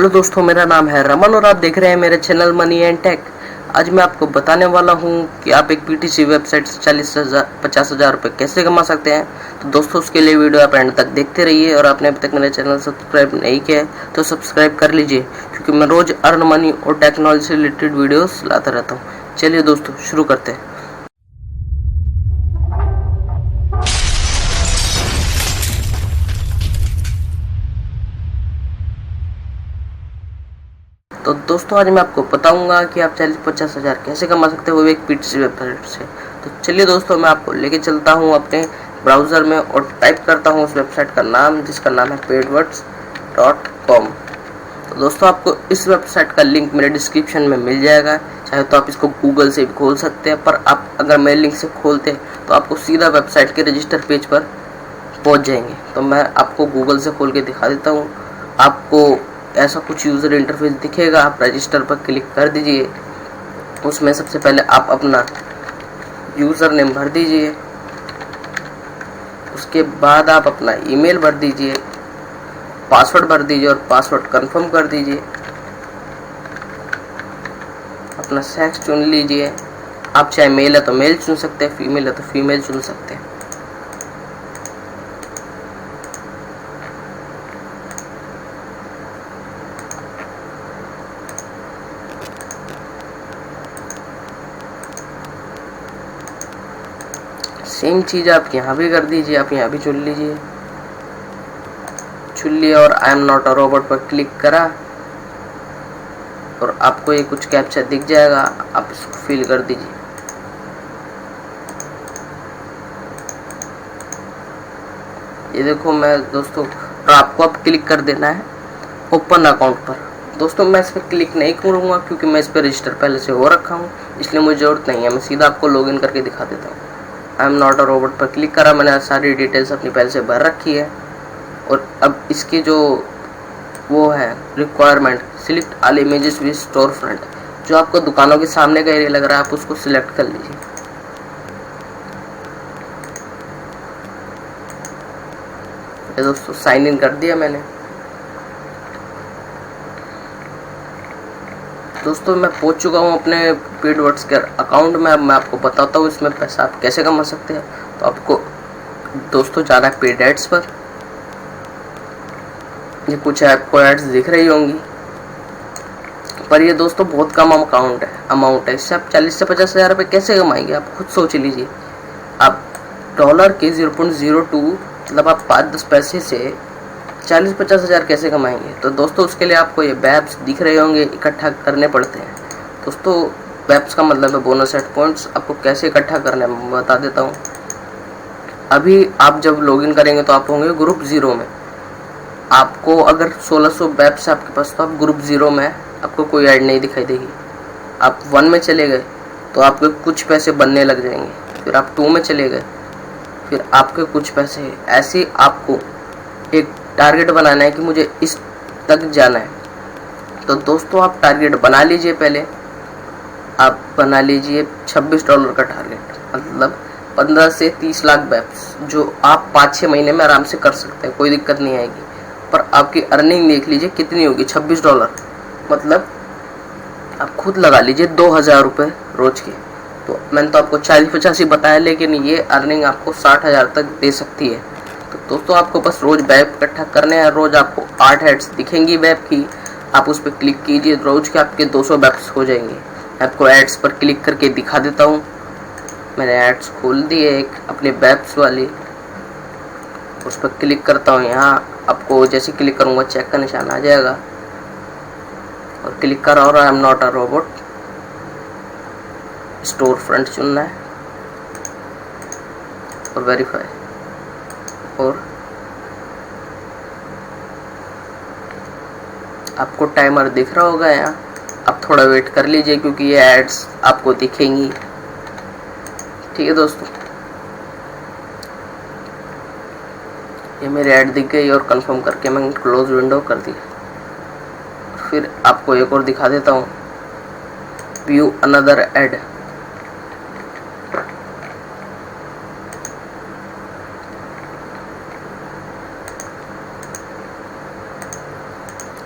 Hello दोस्तों, मेरा नाम है रमन और आप देख रहे हैं मेरे चैनल मनी एंड टेक। आज मैं आपको बताने वाला हूं कि आप एक पीटीसी वेबसाइट से 50,000 रुपये कैसे कमा सकते हैं। तो दोस्तों, उसके लिए वीडियो आप एंड तक देखते रहिए और आपने अभी तक मेरे चैनल सब्सक्राइब नहीं किया है तो सब्सक्राइब कर लीजिए, क्योंकि मैं रोज अर्न मनी और टेक्नोलॉजी से रिलेटेड वीडियोस लाता रहता हूँ। चलिए दोस्तों, शुरू करते हैं। तो दोस्तों, आज मैं आपको बताऊंगा कि आप 40-50,000 कैसे कमा सकते हो, वो एक पीटीसी वेबसाइट से। तो चलिए दोस्तों, मैं आपको लेके चलता हूं अपने ब्राउज़र में और टाइप करता हूं उस वेबसाइट का नाम, जिसका नाम है paidwords.com। तो दोस्तों, आपको इस वेबसाइट का लिंक मेरे डिस्क्रिप्शन में मिल जाएगा। चाहे तो आप इसको गूगल से भी खोल सकते हैं, पर आप अगर मेरे लिंक से खोलते हैं तो आपको सीधा वेबसाइट के रजिस्टर पेज पर पहुंच जाएंगे। तो मैं आपको गूगल से खोल के दिखा देता हूँ। आपको ऐसा कुछ यूज़र इंटरफेस दिखेगा, आप रजिस्टर पर क्लिक कर दीजिए। उसमें सबसे पहले आप अपना यूज़र नेम भर दीजिए, उसके बाद आप अपना ईमेल भर दीजिए, पासवर्ड भर दीजिए और पासवर्ड कंफर्म कर दीजिए। अपना सेक्स चुन लीजिए, आप चाहे मेल है तो मेल चुन सकते हैं, फीमेल है तो फीमेल चुन सकते हैं। सेम चीज़ आप यहाँ भी कर दीजिए, आप यहाँ भी चुन लीजिए। चुन लिया और I am not a robot पर क्लिक करा और आपको ये कुछ कैप्चा दिख जाएगा, आप इसको फिल कर दीजिए। ये देखो मैं दोस्तों, और आपको अब क्लिक कर देना है ओपन अकाउंट पर। दोस्तों, मैं इस पर क्लिक नहीं करूँगा क्योंकि मैं इस पर रजिस्टर पहले से हो रखा हूँ, इसलिए मुझे ज़रूरत नहीं है। मैं सीधा आपको लॉगिन करके दिखा देता हूँ। I am not a robot पर क्लिक करा, मैंने सारी डिटेल्स अपनी पहले से भर रखी है। और अब इसकी जो वो है requirement, select all images with store front, जो आपको दुकानों के सामने का एरिया लग रहा है आप उसको सिलेक्ट कर लीजिए। ये दोस्तों, साइन इन कर दिया मैंने। दोस्तों, मैं पहुंच चुका हूं अपने पेडवर्ड्स के अकाउंट में। अब मैं आपको बताता हूं इसमें पैसा आप कैसे कमा सकते हैं। तो आपको दोस्तों जाना है पेड एड्स पर। ये कुछ आपको एड्स दिख रही होंगी, पर ये दोस्तों बहुत कम अमाउंट है। इससे आप 40 से 50,000 रुपये कैसे कमाएंगे, आप खुद सोच लीजिए। आप डॉलर के 0.02 मतलब आप 5-10 पैसे से 40-50,000 कैसे कमाएंगे। तो दोस्तों, उसके लिए आपको ये बैप्स दिख रहे होंगे, इकट्ठा करने पड़ते हैं। दोस्तों, बैप्स का मतलब है बोनस एड पॉइंट्स। आपको कैसे इकट्ठा करना है मैं बता देता हूँ। अभी आप जब लॉगिन करेंगे तो आप होंगे ग्रुप 0 में। आपको अगर 1600 बैप्स है आपके पास तो आप ग्रुप 0 में, आपको कोई ऐड नहीं दिखाई देगी। आप 1 में चले गए तो आपके कुछ पैसे बनने लग जाएंगे। फिर आप 2 में चले गए, फिर आपके कुछ पैसे। ऐसे आपको एक टारगेट बनाना है कि मुझे इस तक जाना है। तो दोस्तों, आप टारगेट बना लीजिए। पहले आप बना लीजिए $26 का टारगेट, मतलब 15 से 30 लाख बैप्स, जो आप 5-6 महीने में आराम से कर सकते हैं, कोई दिक्कत नहीं आएगी। पर आपकी अर्निंग देख लीजिए कितनी होगी। $26 मतलब आप खुद लगा लीजिए 2,000 रुपये रोज के। तो मैंने तो आपको 40-50 बताया, लेकिन ये अर्निंग आपको 60,000 तक दे सकती है। तो दोस्तों, आपको बस रोज बैप इकट्ठा करने हैं। रोज आपको 8 एड्स दिखेंगी बैप की, आप उस पर क्लिक कीजिए, रोज के आपके 200 बैप्स हो जाएंगे। मैं आपको एड्स पर क्लिक करके दिखा देता हूँ। मैंने एड्स खोल दी है एक अपने बैप्स वाली, उस पर क्लिक करता हूँ। यहाँ आपको जैसे क्लिक करूँगा चेक का निशान आ जाएगा और क्लिक करा और I am not a robot, store front चुनना है और वेरीफाई। और आपको टाइमर दिख रहा होगा यहाँ, आप थोड़ा वेट कर लीजिए क्योंकि ये एड्स आपको दिखेंगी। ठीक है दोस्तों, ये मेरी ऐड दिख गई और कंफर्म करके मैंने क्लोज विंडो कर दी। फिर आपको एक और दिखा देता हूँ, व्यू अनदर ऐड।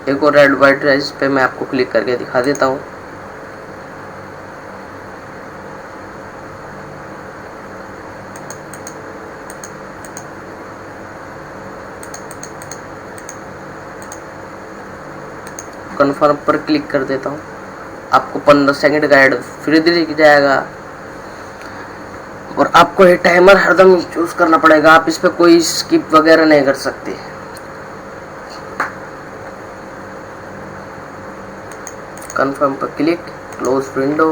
एक और एडवर्टाइज पे मैं आपको क्लिक करके दिखा देता हूँ। कन्फर्म पर क्लिक कर देता हूँ। आपको 15 सेकंड का ऐड फ्री दिख जाएगा और आपको ये टाइमर हरदम चूज करना पड़ेगा। आप इस पे कोई स्किप वगैरह नहीं कर सकते। कन्फर्म पर क्लिक, क्लोज विंडो।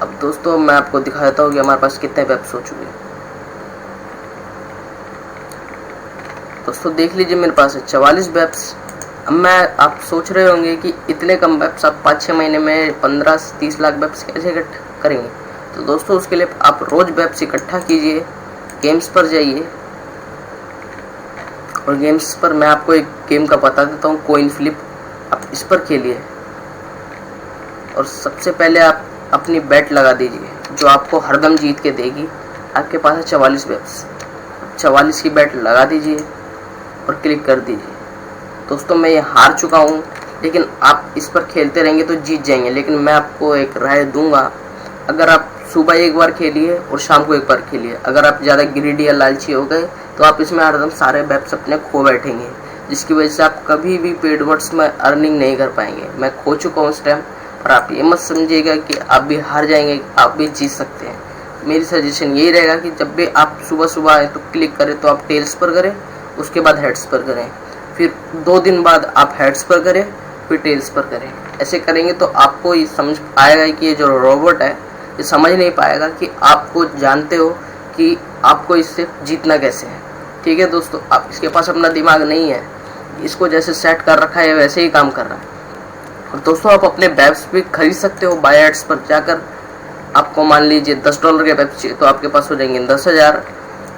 अब दोस्तों मैं आपको दिखा देता हूँ कि हमारे पास कितने वेब्स हो चुके हैं। दोस्तों देख लीजिए मेरे पास है 44 वेब्स। अब आप सोच रहे होंगे कि इतने कम वेब्स आप 5-6 महीने में 15 से 30 लाख वेब्स कैसे इकट्ठा करेंगे। तो दोस्तों उसके लिए आप रोज वेब्स इकट्ठा कीजिए, गेम्स पर जाइए और गेम्स पर मैं आपको एक गेम का बता देता हूँ, कॉइन फ्लिप। आप इस पर खेलिए और सबसे पहले आप अपनी बैट लगा दीजिए जो आपको हरदम जीत के देगी। आपके पास है 44 वेब्स, 44 की बैट लगा दीजिए और क्लिक कर दीजिए। दोस्तों मैं ये हार चुका हूँ, लेकिन आप इस पर खेलते रहेंगे तो जीत जाएंगे। लेकिन मैं आपको एक राय दूंगा, अगर आप सुबह एक बार खेलिए और शाम को एक बार खेलिए। अगर आप ज़्यादा ग्रीडी या लालची हो गए तो आप इसमें हरदम सारे वेब्स अपने खो बैठेंगे, जिसकी वजह से आप कभी भी पेड वर्ड्स में अर्निंग नहीं कर पाएंगे। मैं खो चुका हूँ उस टाइम, और आप ये मत समझिएगा कि आप भी हार जाएंगे, आप भी जीत सकते हैं। मेरी सजेशन यही रहेगा कि जब भी आप सुबह सुबह आए तो क्लिक करें तो आप टेल्स पर करें, उसके बाद हेड्स पर करें, फिर 2 दिन बाद आप हेड्स पर करें, फिर टेल्स पर करें। ऐसे करेंगे तो आपको ये समझ आएगा कि ये जो रोबोट है ये समझ नहीं पाएगा कि आपको जानते हो कि आपको इससे जीतना कैसे है। ठीक है दोस्तों, आप इसके पास अपना दिमाग नहीं है, इसको जैसे सेट कर रखा है वैसे ही काम कर रहा है। और दोस्तों आप अपने वेब्स भी खरीद सकते हो बाय एड्स पर जाकर। आपको मान लीजिए $10 के वेब चाहिए तो आपके पास हो जाएंगे 10,000।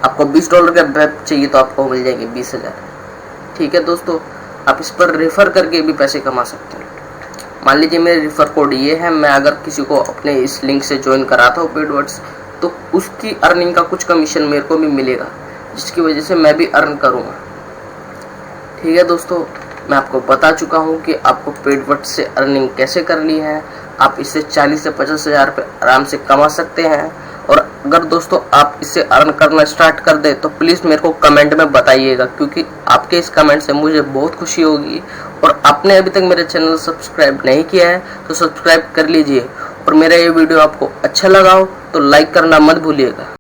आपको $20 के वेब चाहिए तो आपको मिल जाएंगे 20,000। ठीक है दोस्तों, आप इस पर रेफर करके भी पैसे कमा सकते हैं। मान लीजिए मेरे रेफर कोड ये है, मैं अगर किसी को अपने इस लिंक से ज्वाइन कराता हूँ पेड वर्ड्स तो उसकी अर्निंग का कुछ कमीशन मेरे को भी मिलेगा, जिसकी वजह से मैं भी अर्न करूँगा। ठीक है दोस्तों, मैं आपको बता चुका हूँ कि आपको पेड वर्ड्स से अर्निंग कैसे करनी है। आप इससे 40 से 50 हज़ार रुपये आराम से कमा सकते हैं। और अगर दोस्तों आप इससे अर्न करना स्टार्ट कर दे तो प्लीज़ मेरे को कमेंट में बताइएगा, क्योंकि आपके इस कमेंट से मुझे बहुत खुशी होगी। और आपने अभी तक मेरे चैनल सब्सक्राइब नहीं किया है तो सब्सक्राइब कर लीजिए। और मेरा ये वीडियो आपको अच्छा लगा हो तो लाइक करना मत भूलिएगा।